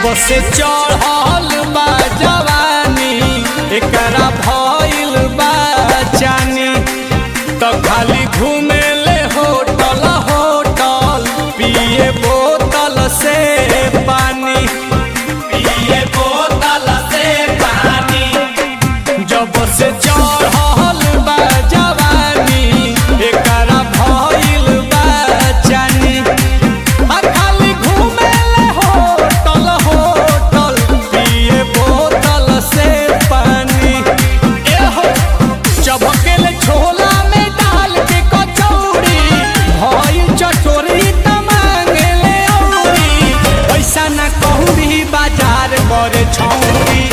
जब से चढ़ल बा जवानी एकरा भइल बा जानी तो खाली घूमे ले होटल होटल पिए बोतल से पानी पिए बोतल से पानी। जब से चढ़ल बा जवानी एकरा भइल बा जानी खाली घूमे ले होटल होटल पिए बोतल से पानी। एहो चबकेले छोला में डाल के कचौड़ी भइल चटोरी त मांगे ले औरी पैसा ना कहूरी बाजार करे छौरी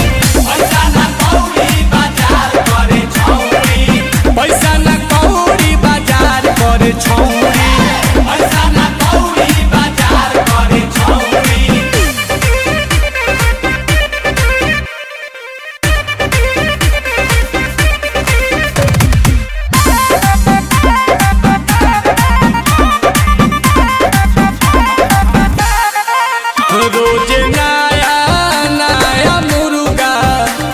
पैसा ना कहूरी बाजार करे छौरी पैसा ना कहूरी बाजार करे छौरी पैसा ना कहूरी बाजार करे छौरी। रोज नया नया मुर्गा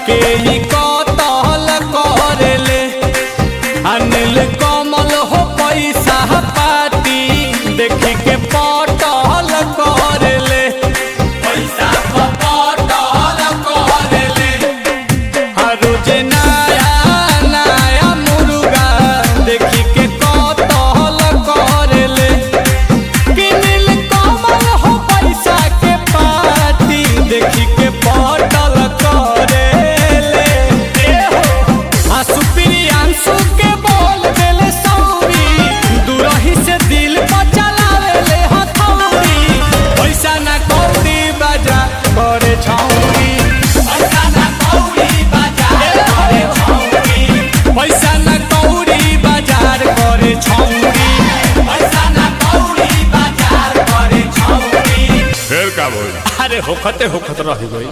के ही कतल करेले अनिल कमल हो पैसा पाती देखी के पटल करेले पैसा पटल करेले। रोज नया नया मुर्गा देखी के कतल करेले किनिल कमल हो पैसा के पाती देखी के पटल करेले। आंसू प्रियांशु के बोल देले सौरी दूरही से दिल पर चलावेले हथौड़ी पैसा ना कौड़ी बाजार करे छौरी पैसा ना कौड़ी बाजार करे छौरी पैसा ना कौड़ी बाजार करे छौरी पैसा ना कौड़ी बाजार करे छौरी। फिर का बोल? अरे होखते होखत रह गई।